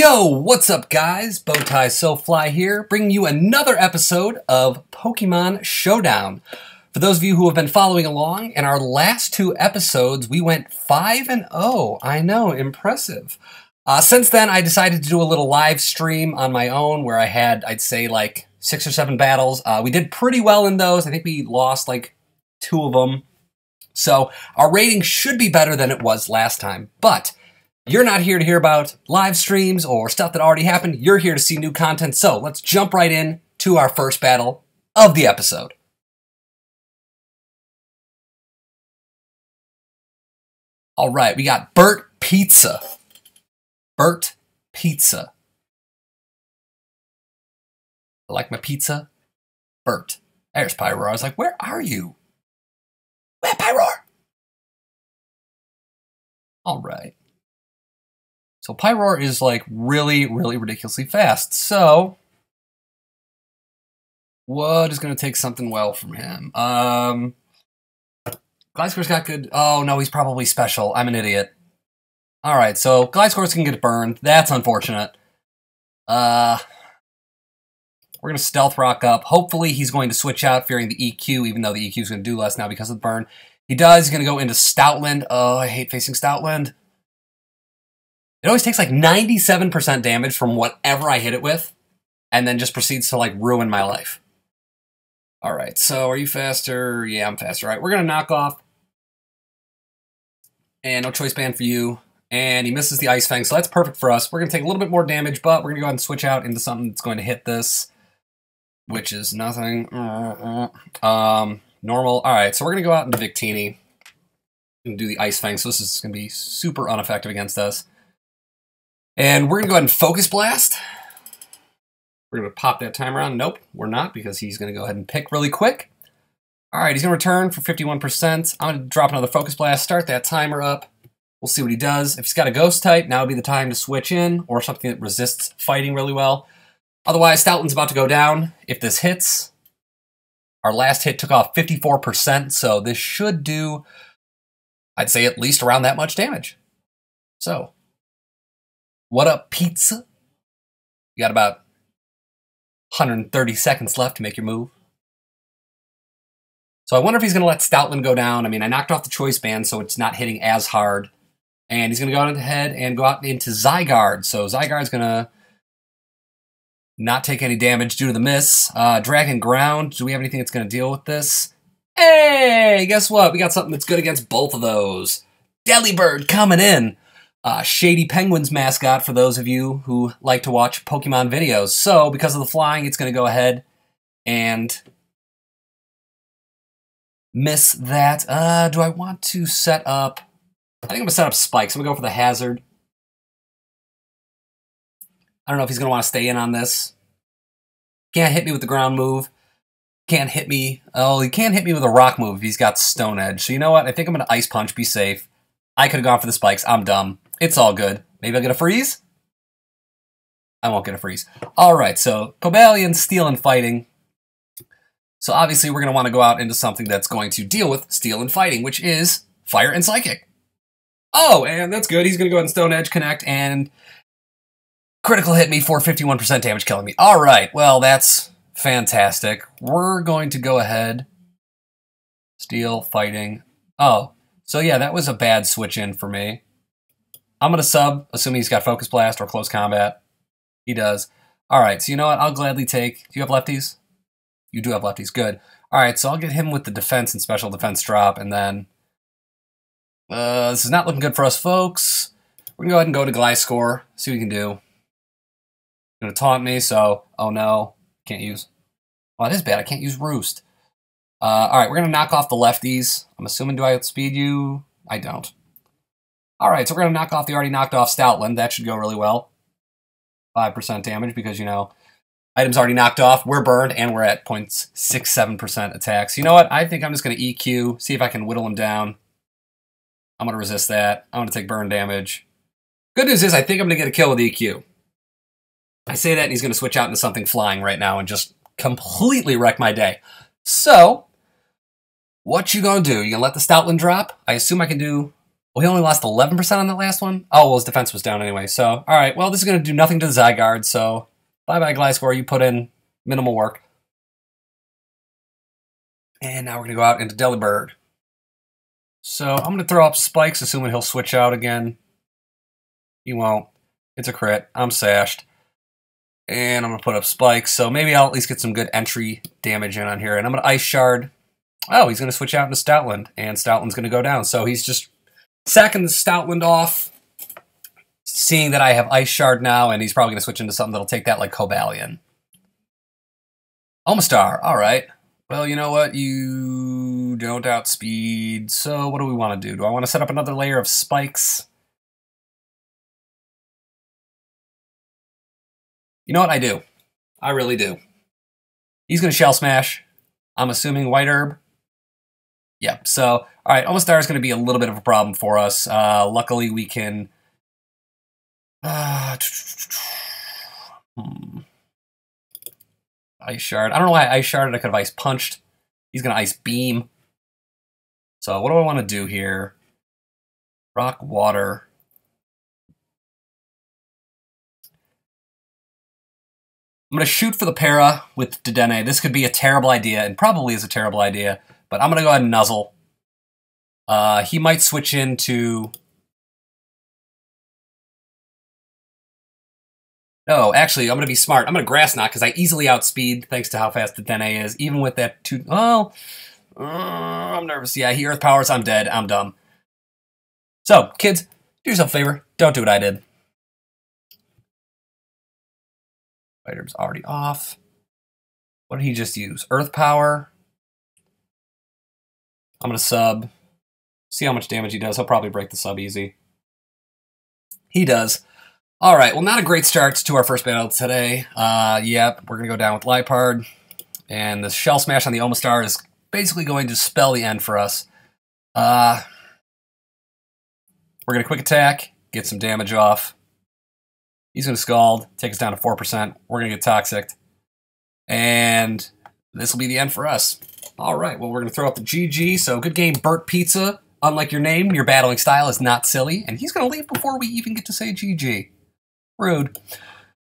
Yo, what's up guys? Bowtie SoFly here, bringing you another episode of Pokemon Showdown. For those of you who have been following along, in our last two episodes, we went 5-0. I know, impressive. Since then, I decided to do a little live stream on my own where I had, I'd say, like 6 or 7 battles. We did pretty well in those. I think we lost like 2 of them. So our rating should be better than it was last time. But you're not here to hear about live streams or stuff that already happened. You're here to see new content. So let's jump right in to our first battle of the episode. All right, we got Burt Pizza. Burt Pizza. I like my pizza. Burt. There's Pyroar. I was like, where are you? Where, Pyroar? All right. So Pyroar is like really ridiculously fast. So what is going to take something well from him? Gliscor's got good. Oh no, he's probably special. I'm an idiot. All right, so Gliscor's can get burned. That's unfortunate. We're going to Stealth Rock up. Hopefully he's going to switch out fearing the EQ, even though the EQ is going to do less now because of the burn. He does. He's going to go into Stoutland. Oh, I hate facing Stoutland. It always takes like 97% damage from whatever I hit it with, and then just proceeds to like ruin my life. All right, so are you faster? Yeah, I'm faster. All right, we're going to knock off. And no choice band for you. And he misses the Ice Fang, so that's perfect for us. We're going to take a little bit more damage, but we're going to go ahead and switch out into something that's going to hit this, which is nothing. Normal. All right, so we're going to go out into Victini and do the Ice Fang, so this is going to be super ineffective against us. And we're going to go ahead and Focus Blast. We're going to pop that timer on. Nope, we're not, because he's going to go ahead and pick really quick. All right, he's going to return for 51%. I'm going to drop another Focus Blast, start that timer up. We'll see what he does. If he's got a Ghost type, now would be the time to switch in, or something that resists fighting really well. Otherwise, Stoutland's about to go down. If this hits, our last hit took off 54%, so this should do, I'd say, at least around that much damage. So, what up, pizza? You got about 130 seconds left to make your move. So I wonder if he's going to let Stoutland go down. I mean, I knocked off the choice band, so it's not hitting as hard. And he's going to go ahead and go out into Zygarde. So Zygarde's going to not take any damage due to the miss. Dragon Ground. Do we have anything that's going to deal with this? Hey, guess what? We got something that's good against both of those. Delibird coming in. Shady Penguins mascot for those of you who like to watch Pokemon videos. So, because of the flying, it's going to go ahead and miss that. Do I want to set up... I think I'm going to set up Spikes. I'm going to go for the Hazard. I don't know if he's going to want to stay in on this. Can't hit me with the ground move. Can't hit me... Oh, he can't hit me with a rock move if he's got Stone Edge. So you know what? I think I'm going to Ice Punch, be safe. I could have gone for the Spikes. I'm dumb. It's all good. Maybe I'll get a freeze? I won't get a freeze. Alright, so Cobalion, Steel, and Fighting. So obviously we're going to want to go out into something that's going to deal with Steel and Fighting, which is Fire and Psychic. Oh, and that's good. He's going to go ahead and Stone Edge connect and critical hit me for 51% damage, killing me. Alright, well that's fantastic. We're going to go ahead. Steel, Fighting. Oh, so yeah, that was a bad switch in for me. I'm going to sub, assuming he's got Focus Blast or Close Combat. He does. Alright, so you know what? I'll gladly take... Do you have lefties? You do have lefties. Good. Alright, so I'll get him with the defense and special defense drop, and then... this is not looking good for us, folks. We're going to go ahead and go to Gliscor, see what we can do. Going to taunt me, so... Oh no. Can't use... Oh, it is bad. I can't use Roost. Alright, we're going to knock off the lefties. I'm assuming, do I outspeed you? I don't. Alright, so we're going to knock off the already knocked off Stoutland. That should go really well. 5% damage because, you know, items already knocked off. We're burned, and we're at 0.67% attacks. You know what? I think I'm just going to EQ, see if I can whittle him down. I'm going to resist that. I'm going to take burn damage. Good news is I think I'm going to get a kill with EQ. I say that, and he's going to switch out into something flying right now and just completely wreck my day. So, what you going to do? You going to let the Stoutland drop? I assume I can do... Well, he only lost 11% on that last one? Oh, well, his defense was down anyway. So, all right. Well, this is going to do nothing to the Zygarde, so bye-bye, Gliscor. You put in minimal work. And now we're going to go out into Delibird. So I'm going to throw up Spikes, assuming he'll switch out again. He won't. It's a crit. I'm sashed. And I'm going to put up Spikes, so maybe I'll at least get some good entry damage in on here. And I'm going to Ice Shard. Oh, he's going to switch out into Stoutland, and Stoutland's going to go down. So he's just sacking the Stoutland off, seeing that I have Ice Shard now, and he's probably going to switch into something that'll take that, like Cobalion. Omastar, all right. Well, you know what? You don't outspeed, so what do we want to do? Do I want to set up another layer of Spikes? You know what? I do. I really do. He's going to Shell Smash. I'm assuming White Herb. Yep, so, all right, Omastar is going to be a little bit of a problem for us. Luckily, we can... Ice Shard. I don't know why I Ice Sharded. I could have Ice Punched. He's going to Ice Beam. So what do I want to do here? Rock, Water. I'm going to shoot for the Para with Dedenne. This could be a terrible idea, and probably is a terrible idea, but I'm going to go ahead and Nuzzle. He might switch into... No, actually, I'm going to be smart. I'm going to Grass Knot, because I easily outspeed, thanks to how fast Dedenne is, even with that two... Oh, I'm nervous. Yeah, he Earth Powers, I'm dead. I'm dumb. So, kids, do yourself a favor. Don't do what I did. White Herb's already off. What did he just use? Earth Power. I'm going to sub. See how much damage he does. He'll probably break the sub easy. He does. All right, well, not a great start to our first battle today. Yep, we're going to go down with Liepard. And the Shell Smash on the Omastar is basically going to spell the end for us. We're going to Quick Attack, get some damage off. He's going to Scald, take us down to 4%. We're going to get Toxic. And this will be the end for us. All right, well, we're going to throw up the GG. So good game, Burt Pizza. Unlike your name, your battling style is not silly. And he's going to leave before we even get to say GG. Rude.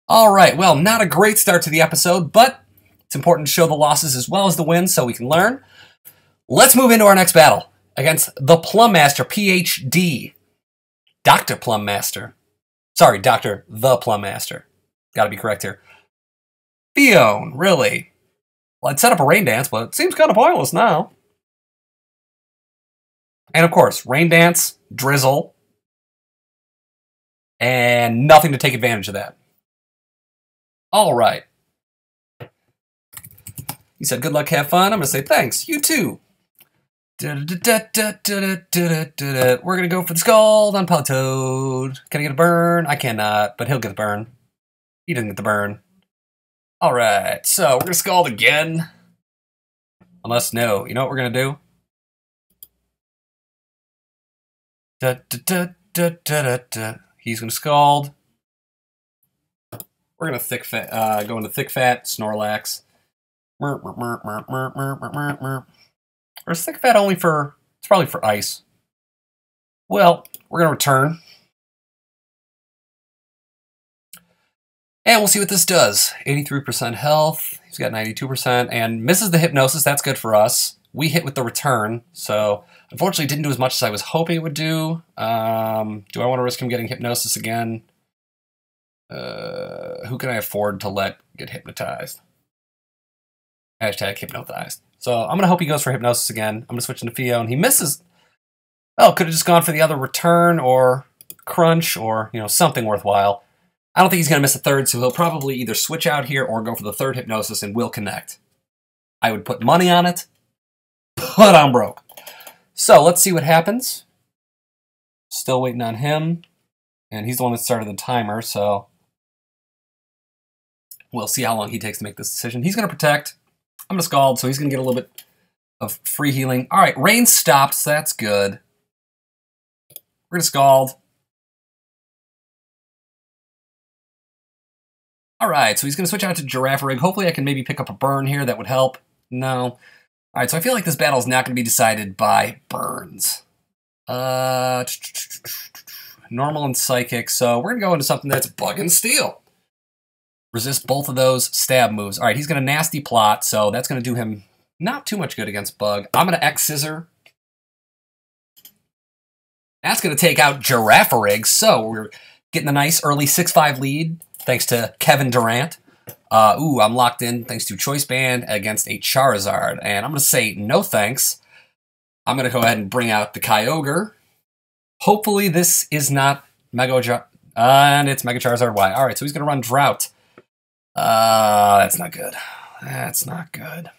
All right, well, not a great start to the episode, but it's important to show the losses as well as the wins so we can learn. Let's move into our next battle against the Plum Master, PhD. Dr. Plum Master. Sorry, Dr. the Plum Master. Gotta be correct here. Fione, really? Well, I'd set up a Rain Dance, but it seems kind of pointless now. And of course, Rain Dance, Drizzle, and nothing to take advantage of that. All right. He said, good luck, have fun. I'm going to say thanks. You too. We're going to go for the Scald on Politoed. Can I get a burn? I cannot, but he'll get the burn. He didn't get the burn. All right, so we're going to Scald again. Unless, no. You know what we're going to do? He's going to Scald. We're going to go into Thick Fat, Snorlax. Or is Thick Fat only for... It's probably for Ice. Well, we're going to return. And we'll see what this does. 83% health. He's got 92%. And misses the Hypnosis. That's good for us. We hit with the return. So, unfortunately, it didn't do as much as I was hoping it would do. Do I want to risk him getting Hypnosis again? Who can I afford to let get hypnotized? Hashtag hypnotized. So I'm going to hope he goes for Hypnosis again. I'm going to switch into Fione. He misses. Oh, could have just gone for the other return or crunch or, you know, something worthwhile. I don't think he's going to miss a third, so he'll probably either switch out here or go for the third Hypnosis and will connect. I would put money on it, but I'm broke. So let's see what happens. Still waiting on him. And he's the one that started the timer, so we'll see how long he takes to make this decision. He's going to protect. I'm going to Scald, so he's going to get a little bit of free healing. All right, rain stops. That's good. We're going to Scald. All right, so he's going to switch out to Girafarig. Hopefully I can maybe pick up a burn here. That would help. No. All right, so I feel like this battle is not going to be decided by burns. Uh, Normal and Psychic. So we're going to go into something that's Bug and Steel. Resist both of those stab moves. All right, he's going to Nasty Plot, so that's going to do him not too much good against Bug. I'm going to X-Scissor. That's going to take out Girafarig, so we're getting a nice early 6-5 lead thanks to Kevin Durant. I'm locked in thanks to Choice Band against a Charizard, and I'm going to say no thanks. I'm going to go ahead and bring out the Kyogre. Hopefully this is not and it's Mega Charizard Y. All right, so he's going to run Drought. That's not good. That's not good.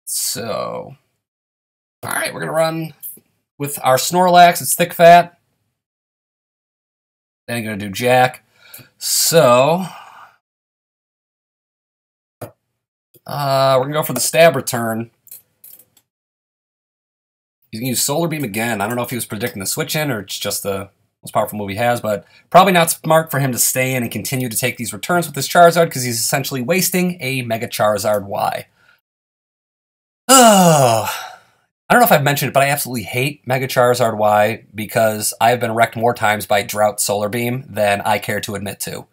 So, all right, we're going to run with our Snorlax. It's Thick Fat. Then going to do Jack. So, we're going to go for the Stab Return. He's going to use Solar Beam again. I don't know if he was predicting the switch in or it's just the most powerful move he has, but probably not smart for him to stay in and continue to take these returns with this Charizard because he's essentially wasting a Mega Charizard Y. Oh, I don't know if I've mentioned it, but I absolutely hate Mega Charizard Y because I've been wrecked more times by Drought Solar Beam than I care to admit to.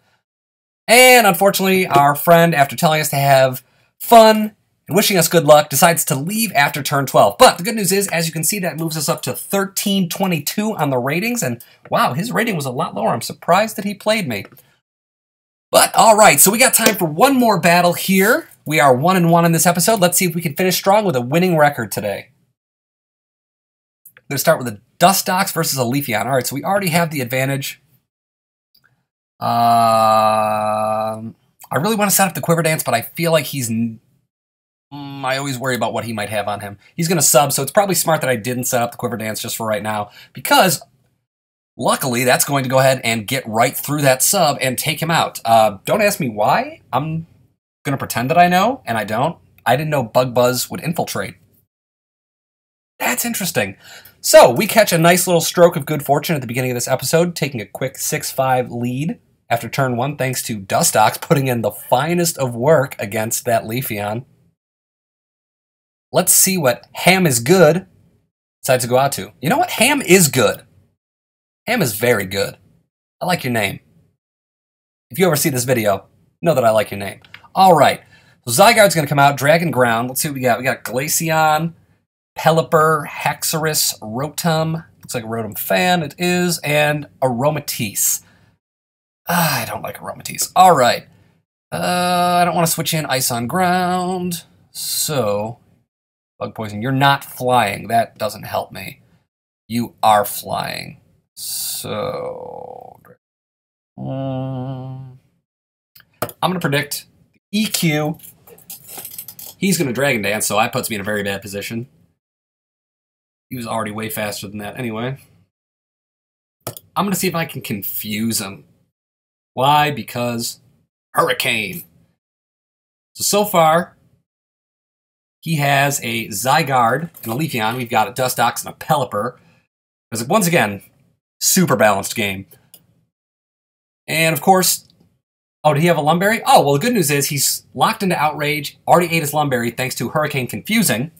And unfortunately, our friend, after telling us to have fun and wishing us good luck, decides to leave after turn 12. But the good news is, as you can see, that moves us up to 1322 on the ratings. And wow, his rating was a lot lower. I'm surprised that he played me. But all right, so we got time for one more battle here. We are 1-1 in this episode. Let's see if we can finish strong with a winning record today. I'm going to start with a Dustox versus a Leafeon. All right, so we already have the advantage. I really want to set up the Quiver Dance, but I feel like he's... I always worry about what he might have on him. He's going to sub, so it's probably smart that I didn't set up the Quiver Dance just for right now, because luckily that's going to go ahead and get right through that sub and take him out. Don't ask me why. I'm going to pretend that I know, and I don't. I didn't know Bug Buzz would infiltrate. That's interesting. So we catch a nice little stroke of good fortune at the beginning of this episode, taking a quick 6-5 lead after turn 1 thanks to Dustox putting in the finest of work against that Leafeon. Let's see what Ham is good decides to go out to. You know what? Ham is good. Ham is very good. I like your name. If you ever see this video, know that I like your name. All right. So Zygarde's going to come out, Dragon Ground. Let's see what we got. We got Glaceon, Pelipper, Haxorus, Rotom. Looks like a Rotom fan. It is. And Aromatisse. I don't like Aromatisse. All right. I don't want to switch in Ice on Ground. So, Bug Poison. You're not flying. That doesn't help me. You are flying. So, I'm going to predict EQ. He's going to Dragon Dance, so that puts me in a very bad position. He was already way faster than that anyway. I'm going to see if I can confuse him. Why? Because Hurricane. So far, he has a Zygarde and a Leafeon. We've got a Dustox and a Pelipper. Because once again, super balanced game. And of course, oh, did he have a Lumberry? Oh, well, the good news is he's locked into Outrage, already ate his Lumberry thanks to Hurricane Confusing.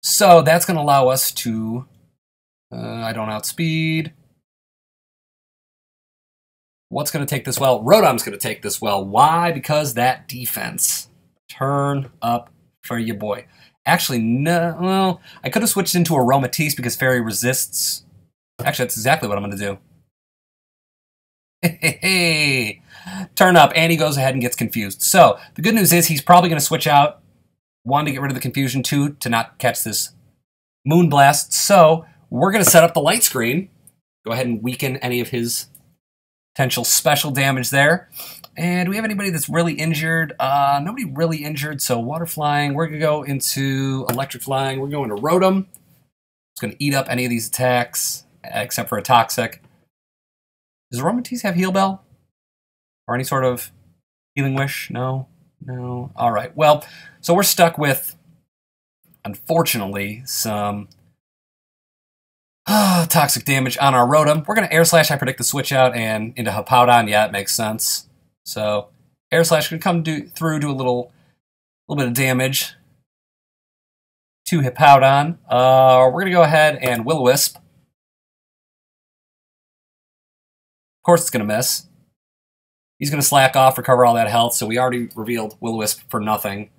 So that's going to allow us to, I don't outspeed. What's going to take this well? Rotom's going to take this well. Why? Because that defense. Turn up for your boy. Actually, no. Well, I could have switched into Aromatisse because Fairy resists. Actually, that's exactly what I'm going to do. Hey, turn up, and he goes ahead and gets confused. So, the good news is he's probably going to switch out. 1, to get rid of the confusion. 2, to not catch this Moonblast. So, we're going to set up the light screen. Go ahead and weaken any of his potential special damage there. And do we have anybody that's really injured? Nobody really injured, so Water Flying. We're going to go into Electric Flying. We're going to Rotom. It's going to eat up any of these attacks, except for a Toxic. Does Aromatisse have Heal Bell? Or any sort of Healing Wish? No? No? All right. Well, so we're stuck with, unfortunately, some toxic damage on our Rotom. We're going to Air Slash. I predict the switch out and into Hippowdon. Yeah, it makes sense. So Air Slash can come through, do a little bit of damage. 2 Hippowdon. We're going to go ahead and Will-O-Wisp. Of course it's going to miss. He's going to slack off, recover all that health, so we already revealed Will-O-Wisp for nothing.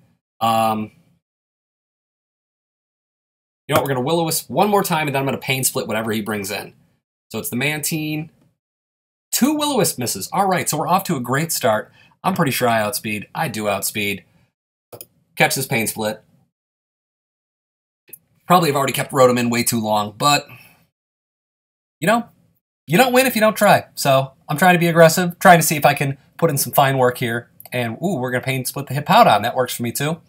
You know what, we're going to Will-O-Wisp one more time, and then I'm going to Pain Split whatever he brings in. So it's the Mantine. 2 Will-O-Wisp misses. All right, so we're off to a great start. I'm pretty sure I outspeed. I do outspeed. Catch this Pain Split. Probably have already kept Rotom in way too long, but, you know, you don't win if you don't try. So I'm trying to be aggressive, trying to see if I can put in some fine work here. And, ooh, we're going to Pain Split the Hippowdon. That works for me, too.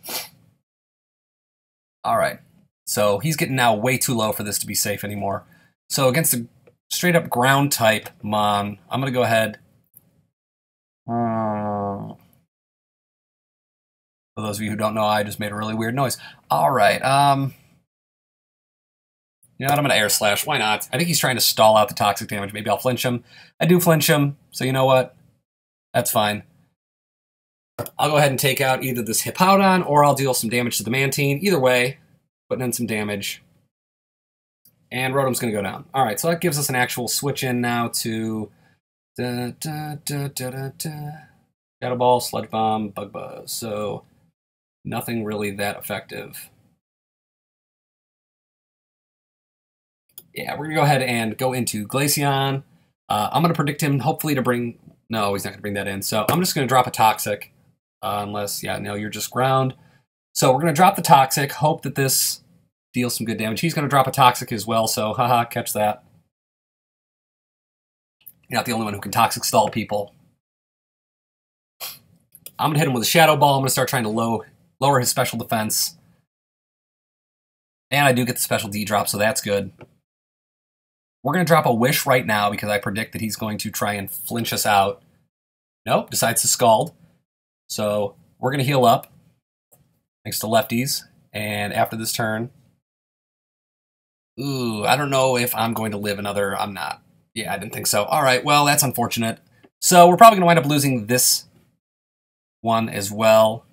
All right. So he's getting now way too low for this to be safe anymore. So against a straight-up ground-type Mon, I'm going to go ahead. For those of you who don't know, I just made a really weird noise. All right. You know what? I'm going to Air Slash. Why not? I think he's trying to stall out the toxic damage. Maybe I'll flinch him. I do flinch him, so you know what? That's fine. I'll go ahead and take out either this Hippowdon or I'll deal some damage to the Mantine. Either way, putting in some damage. And Rotom's going to go down. All right, so that gives us an actual switch in now to Shadow Ball, Sludge Bomb, Bug Buzz. So nothing really that effective. Yeah, we're going to go ahead and go into Glaceon. I'm going to predict him hopefully to bring... No, he's not going to bring that in. So I'm just going to drop a Toxic. Unless, yeah, no, you're just ground. So we're going to drop the Toxic, hope that this deals some good damage. He's going to drop a Toxic as well, so haha, catch that. You're not the only one who can Toxic stall people. I'm going to hit him with a Shadow Ball. I'm going to start trying to lower his special defense. And I do get the special D drop, so that's good. We're going to drop a Wish right now because I predict that he's going to try and flinch us out. Nope, decides to Scald. So we're going to heal up, thanks to lefties. And after this turn, ooh, I don't know if I'm going to live another. I'm not. Yeah, I didn't think so. All right, well, that's unfortunate. So we're probably going to wind up losing this one as well.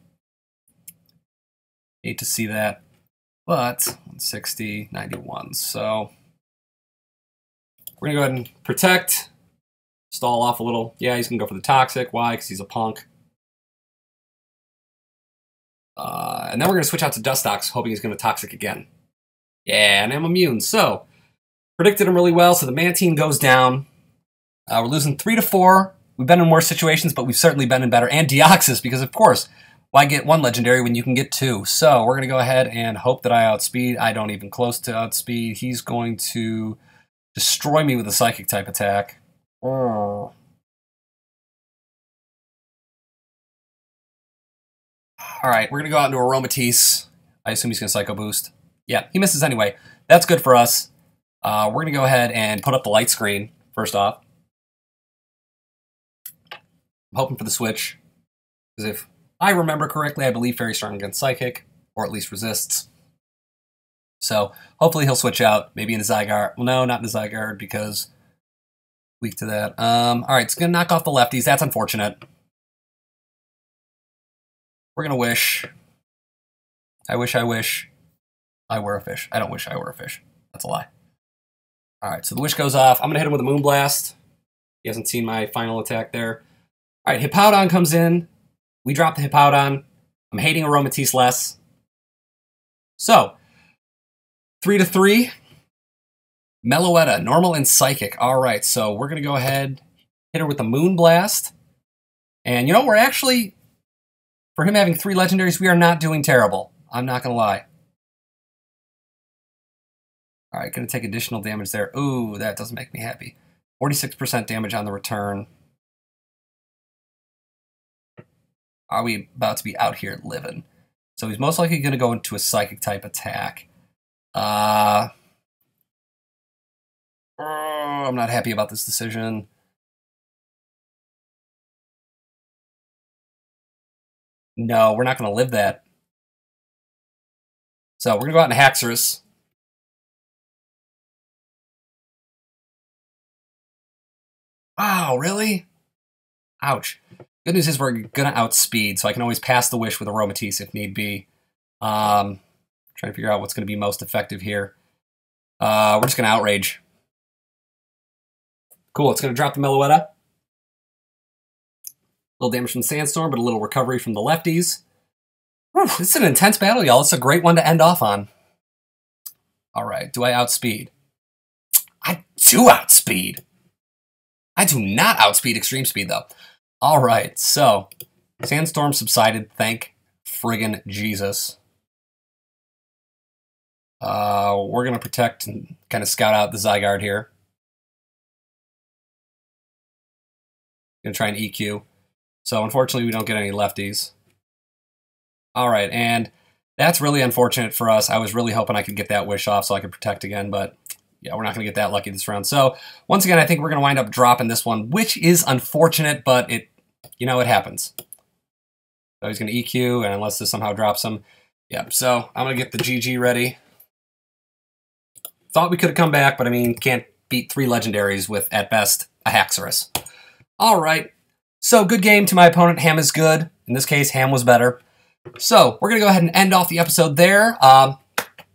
Hate to see that. But 160, 91. So we're going to go ahead and protect. Stall off a little. Yeah, he's going to go for the Toxic. Why? Because he's a punk. And then we're going to switch out to Dustox, hoping he's going to Toxic again. Yeah, and I'm immune. So, predicted him really well. So the Mantine goes down. We're losing 3-4. We've been in worse situations, but we've certainly been in better. And Deoxys, because of course, why get 1 legendary when you can get 2? So we're going to go ahead and hope that I outspeed. I don't even close to outspeed. He's going to destroy me with a Psychic type attack. Oh. All right, we're going to go out into Aromatisse. I assume he's going to Psycho Boost. Yeah, he misses anyway. That's good for us. We're going to go ahead and put up the light screen, first off. I'm hoping for the switch. Because if I remember correctly, I believe Fairy Strong against Psychic, or at least resists. So hopefully he'll switch out, maybe into Zygarde. Well, no, not into Zygarde, because weak to that. All right, it's going to knock off the lefties. That's unfortunate. We're going to wish. I wish I were a fish. I don't wish I were a fish. That's a lie. All right, so the wish goes off. I'm going to hit him with a Moonblast. He hasn't seen my final attack there. All right, Hippowdon comes in. We drop the Hippowdon. I'm hating Aromatisse less. So, 3-3. Meloetta, normal and psychic. All right, so we're going to go ahead, hit her with the Moonblast. And you know, we're actually, for him having 3 legendaries, we are not doing terrible. I'm not going to lie. All right, going to take additional damage there. Ooh, that doesn't make me happy. 46% damage on the return. Are we about to be out here living? So he's most likely going to go into a Psychic type attack. I'm not happy about this decision. No, we're not going to live that. So we're going to go out into Haxorus. Wow, really? Ouch. Good news is we're going to outspeed, so I can always pass the wish with Aromatisse if need be. Trying to figure out what's going to be most effective here. We're just going to Outrage. Cool, it's going to drop the Meloetta. A little damage from Sandstorm, but a little recovery from the lefties. Whew, this is an intense battle, y'all. It's a great one to end off on. All right, do I outspeed? I do outspeed. I do not outspeed Extreme Speed, though. All right, so Sandstorm subsided. Thank friggin' Jesus. We're going to protect and kind of scout out the Zygarde here. Going to try and EQ. So unfortunately, we don't get any lefties. All right, and that's really unfortunate for us. I was really hoping I could get that wish off so I could protect again, but yeah, we're not going to get that lucky this round. So once again, I think we're going to wind up dropping this one, which is unfortunate, but it happens. So he's going to EQ, and unless this somehow drops him. Yeah, so I'm going to get the GG ready. Thought we could have come back, but I mean, can't beat 3 Legendaries with, at best, a Haxorus. All right, so good game to my opponent. Ham is good. In this case, Ham was better. So we're going to go ahead and end off the episode there.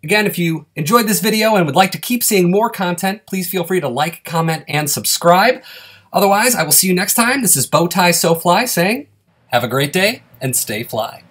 Again, if you enjoyed this video and would like to keep seeing more content, please feel free to like, comment, and subscribe. Otherwise, I will see you next time. This is Bowtie So Fly saying, have a great day and stay fly.